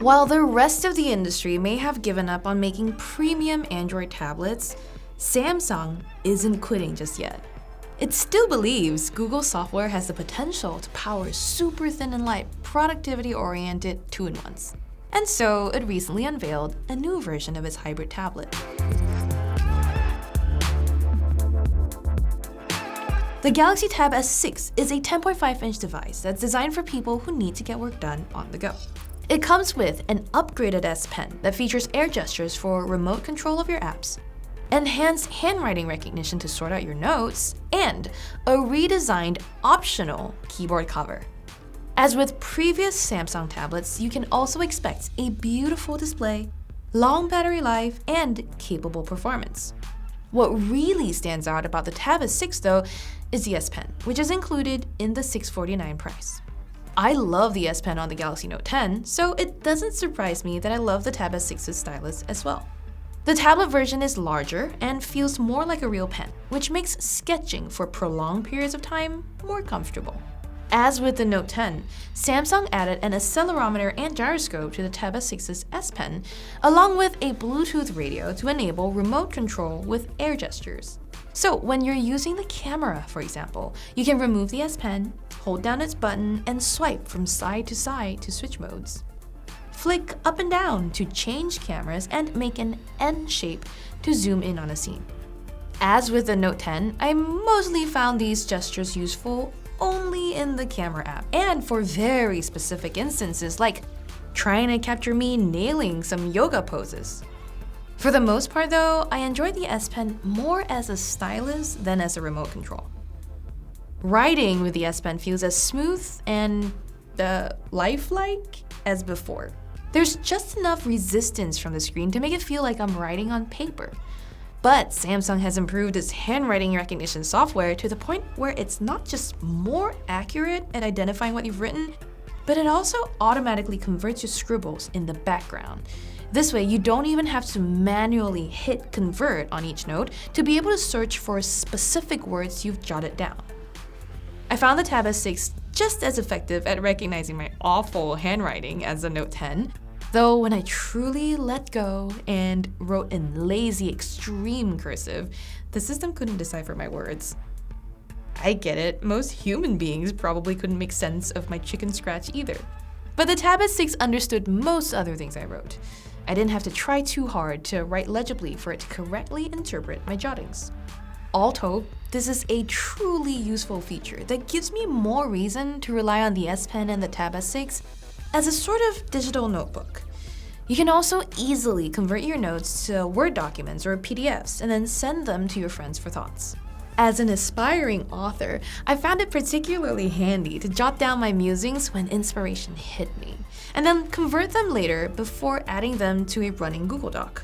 While the rest of the industry may have given up on making premium Android tablets, Samsung isn't quitting just yet. It still believes Google software has the potential to power super thin and light, productivity-oriented two-in-ones. And so it recently unveiled a new version of its hybrid tablet. The Galaxy Tab S6 is a 10.5-inch device that's designed for people who need to get work done on the go. It comes with an upgraded S Pen that features air gestures for remote control of your apps, enhanced handwriting recognition to sort out your notes, and a redesigned optional keyboard cover. As with previous Samsung tablets, you can also expect a beautiful display, long battery life, and capable performance. What really stands out about the Tab S6 though is the S Pen, which is included in the $649 price. I love the S Pen on the Galaxy Note 10, so it doesn't surprise me that I love the Tab S6's stylus as well. The tablet version is larger and feels more like a real pen, which makes sketching for prolonged periods of time more comfortable. As with the Note 10, Samsung added an accelerometer and gyroscope to the Tab S6's S Pen, along with a Bluetooth radio to enable remote control with air gestures. So when you're using the camera, for example, you can remove the S Pen, hold down its button, and swipe from side to switch modes. Flick up and down to change cameras and make an N shape to zoom in on a scene. As with the Note 10, I mostly found these gestures useful only in the camera app and for very specific instances like trying to capture me nailing some yoga poses. For the most part though, I enjoyed the S Pen more as a stylus than as a remote control. Writing with the S Pen feels as smooth and lifelike as before. There's just enough resistance from the screen to make it feel like I'm writing on paper. But Samsung has improved its handwriting recognition software to the point where it's not just more accurate at identifying what you've written, but it also automatically converts your scribbles in the background. This way, you don't even have to manually hit convert on each note to be able to search for specific words you've jotted down. I found the Tab S6 just as effective at recognizing my awful handwriting as the Note 10, though when I truly let go and wrote in lazy extreme cursive, the system couldn't decipher my words. I get it, most human beings probably couldn't make sense of my chicken scratch either. But the Tab S6 understood most other things I wrote. I didn't have to try too hard to write legibly for it to correctly interpret my jottings. All told, this is a truly useful feature that gives me more reason to rely on the S Pen and the Tab S6 as a sort of digital notebook. You can also easily convert your notes to Word documents or PDFs and then send them to your friends for thoughts. As an aspiring author, I found it particularly handy to jot down my musings when inspiration hit me, and then convert them later before adding them to a running Google Doc.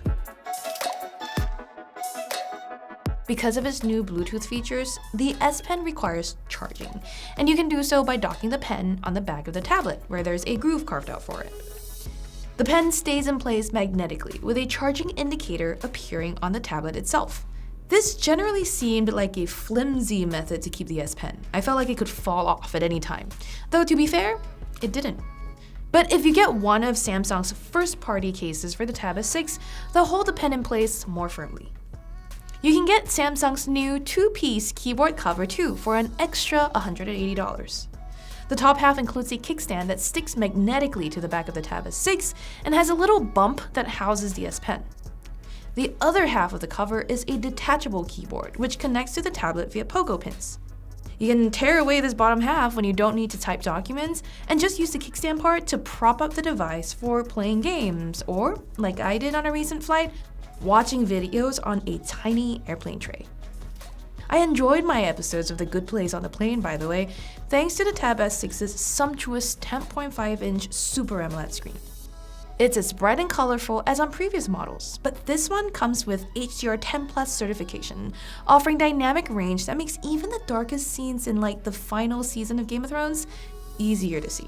Because of its new Bluetooth features, the S Pen requires charging, and you can do so by docking the pen on the back of the tablet, where there's a groove carved out for it. The pen stays in place magnetically, with a charging indicator appearing on the tablet itself. This generally seemed like a flimsy method to keep the S Pen. I felt like it could fall off at any time, though to be fair, it didn't. But if you get one of Samsung's first-party cases for the Tab S6, they'll hold the pen in place more firmly. You can get Samsung's new two-piece keyboard cover too for an extra $180. The top half includes a kickstand that sticks magnetically to the back of the Tab S6 and has a little bump that houses the S Pen. The other half of the cover is a detachable keyboard, which connects to the tablet via pogo pins. You can tear away this bottom half when you don't need to type documents and just use the kickstand part to prop up the device for playing games or, like I did on a recent flight, watching videos on a tiny airplane tray. I enjoyed my episodes of The Good Place on the Plane, by the way, thanks to the Tab S6's sumptuous 10.5-inch Super AMOLED screen. It's as bright and colorful as on previous models, but this one comes with HDR10 Plus certification, offering dynamic range that makes even the darkest scenes in like the final season of Game of Thrones easier to see.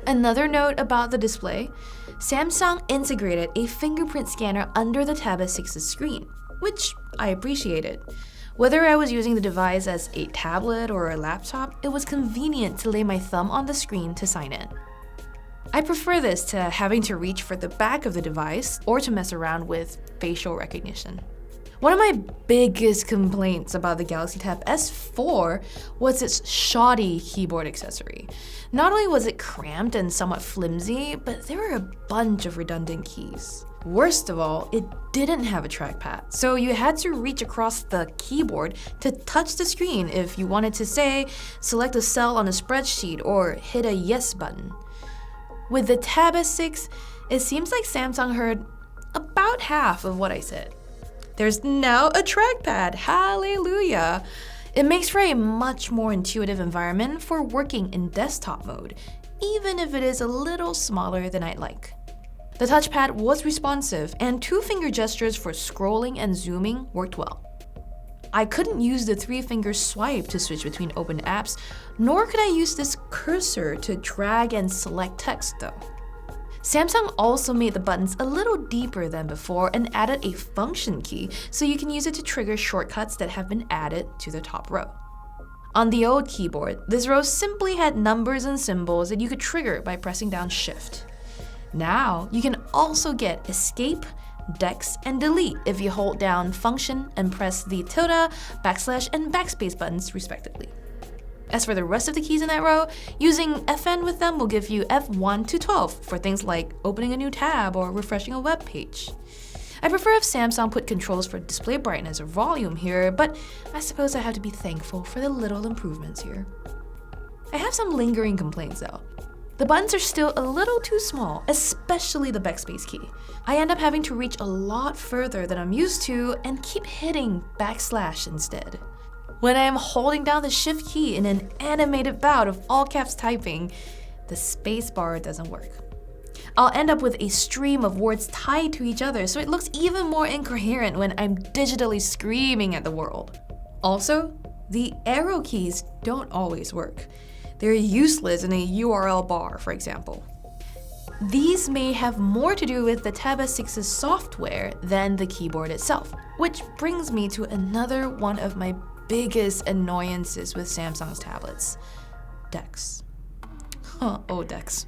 Another note about the display, Samsung integrated a fingerprint scanner under the Tab S6's screen, which I appreciated. Whether I was using the device as a tablet or a laptop, it was convenient to lay my thumb on the screen to sign in. I prefer this to having to reach for the back of the device or to mess around with facial recognition. One of my biggest complaints about the Galaxy Tab S4 was its shoddy keyboard accessory. Not only was it cramped and somewhat flimsy, but there were a bunch of redundant keys. Worst of all, it didn't have a trackpad, so you had to reach across the keyboard to touch the screen if you wanted to, say, select a cell on a spreadsheet or hit a yes button. With the Tab S6, it seems like Samsung heard about half of what I said. There's now a trackpad, hallelujah! It makes for a much more intuitive environment for working in desktop mode, even if it is a little smaller than I'd like. The touchpad was responsive, and 2-finger gestures for scrolling and zooming worked well. I couldn't use the 3-finger swipe to switch between open apps, nor could I use this cursor to drag and select text though. Samsung also made the buttons a little deeper than before and added a function key so you can use it to trigger shortcuts that have been added to the top row. On the old keyboard, this row simply had numbers and symbols that you could trigger by pressing down Shift. Now, you can also get Escape, Dex, and Delete if you hold down Function and press the tilde, backslash, and backspace buttons respectively. As for the rest of the keys in that row, using FN with them will give you F1 to 12 for things like opening a new tab or refreshing a web page. I prefer if Samsung put controls for display brightness or volume here, but I suppose I have to be thankful for the little improvements here. I have some lingering complaints though. The buttons are still a little too small, especially the backspace key. I end up having to reach a lot further than I'm used to and keep hitting backslash instead. When I am holding down the Shift key in an animated bout of all caps typing, the spacebar doesn't work. I'll end up with a stream of words tied to each other, so it looks even more incoherent when I'm digitally screaming at the world. Also, the arrow keys don't always work. They're useless in a URL bar, for example. These may have more to do with the Tab S6's software than the keyboard itself, which brings me to another one of my biggest annoyances with Samsung's tablets, Dex. Oh, Dex.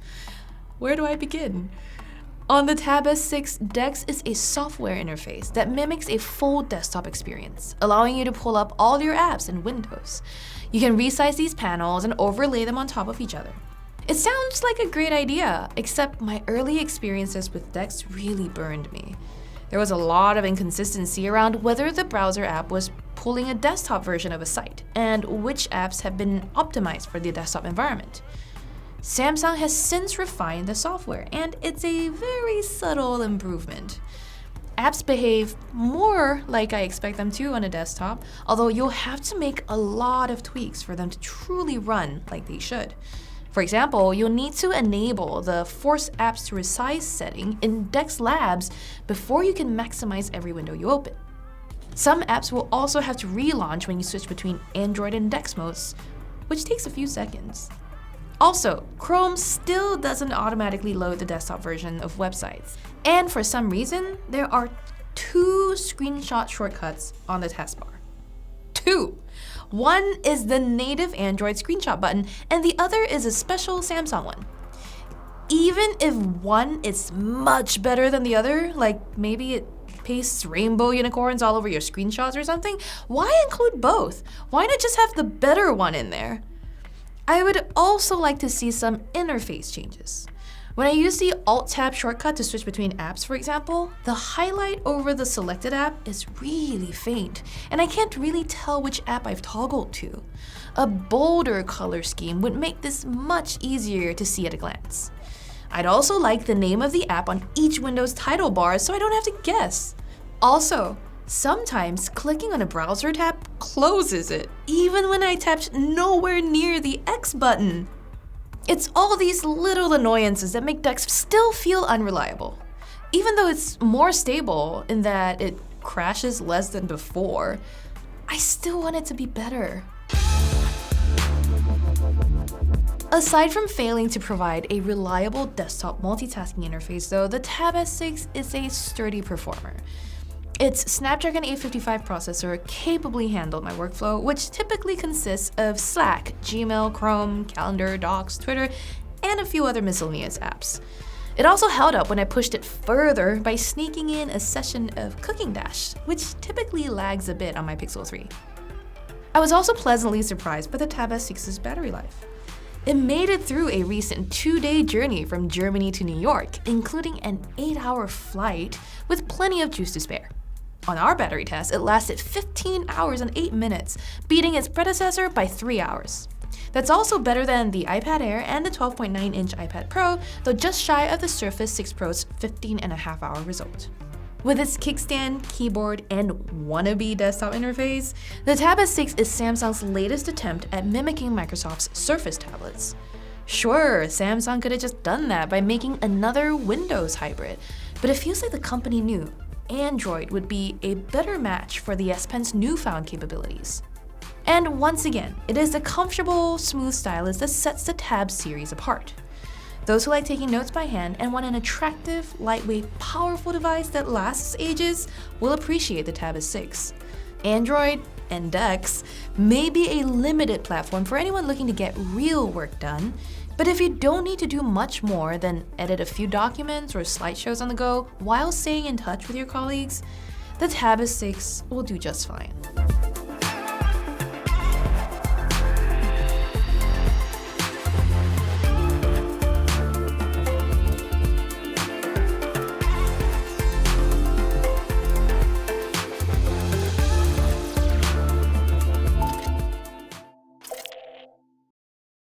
Where do I begin? On the Tab S6, Dex is a software interface that mimics a full desktop experience, allowing you to pull up all your apps in Windows. You can resize these panels and overlay them on top of each other. It sounds like a great idea, except my early experiences with Dex really burned me. There was a lot of inconsistency around whether the browser app was pulling a desktop version of a site, and which apps have been optimized for the desktop environment. Samsung has since refined the software, and it's a very subtle improvement. Apps behave more like I expect them to on a desktop, although you'll have to make a lot of tweaks for them to truly run like they should. For example, you'll need to enable the Force Apps to Resize setting in Dex Labs before you can maximize every window you open. Some apps will also have to relaunch when you switch between Android and Dex modes, which takes a few seconds. Also, Chrome still doesn't automatically load the desktop version of websites. And for some reason, there are 2 screenshot shortcuts on the taskbar. 2! One is the native Android screenshot button, and the other is a special Samsung one. Even if one is much better than the other, like maybe it pastes rainbow unicorns all over your screenshots or something, why include both? Why not just have the better one in there? I would also like to see some interface changes. When I use the Alt-Tab shortcut to switch between apps, for example, the highlight over the selected app is really faint, and I can't really tell which app I've toggled to. A bolder color scheme would make this much easier to see at a glance. I'd also like the name of the app on each Windows title bar so I don't have to guess. Also, sometimes clicking on a browser tab closes it, even when I tapped nowhere near the X button. It's all these little annoyances that make Dex still feel unreliable. Even though it's more stable in that it crashes less than before, I still want it to be better. Aside from failing to provide a reliable desktop multitasking interface though, the Tab S6 is a sturdy performer. Its Snapdragon 855 processor capably handled my workflow, which typically consists of Slack, Gmail, Chrome, Calendar, Docs, Twitter, and a few other miscellaneous apps. It also held up when I pushed it further by sneaking in a session of Cooking Dash, which typically lags a bit on my Pixel 3. I was also pleasantly surprised by the Tab S6's battery life. It made it through a recent 2-day journey from Germany to New York, including an 8-hour flight with plenty of juice to spare. On our battery test, it lasted 15 hours and 8 minutes, beating its predecessor by 3 hours. That's also better than the iPad Air and the 12.9-inch iPad Pro, though just shy of the Surface 6 Pro's 15.5-hour result. With its kickstand, keyboard, and wannabe desktop interface, the Tab S6 is Samsung's latest attempt at mimicking Microsoft's Surface tablets. Sure, Samsung could have just done that by making another Windows hybrid, but it feels like the company knew Android would be a better match for the S Pen's newfound capabilities. And once again, it is the comfortable, smooth stylus that sets the Tab series apart. Those who like taking notes by hand and want an attractive, lightweight, powerful device that lasts ages will appreciate the Tab S6. Android and DeX may be a limited platform for anyone looking to get real work done, but if you don't need to do much more than edit a few documents or slideshows on the go while staying in touch with your colleagues, the Tab S6 will do just fine.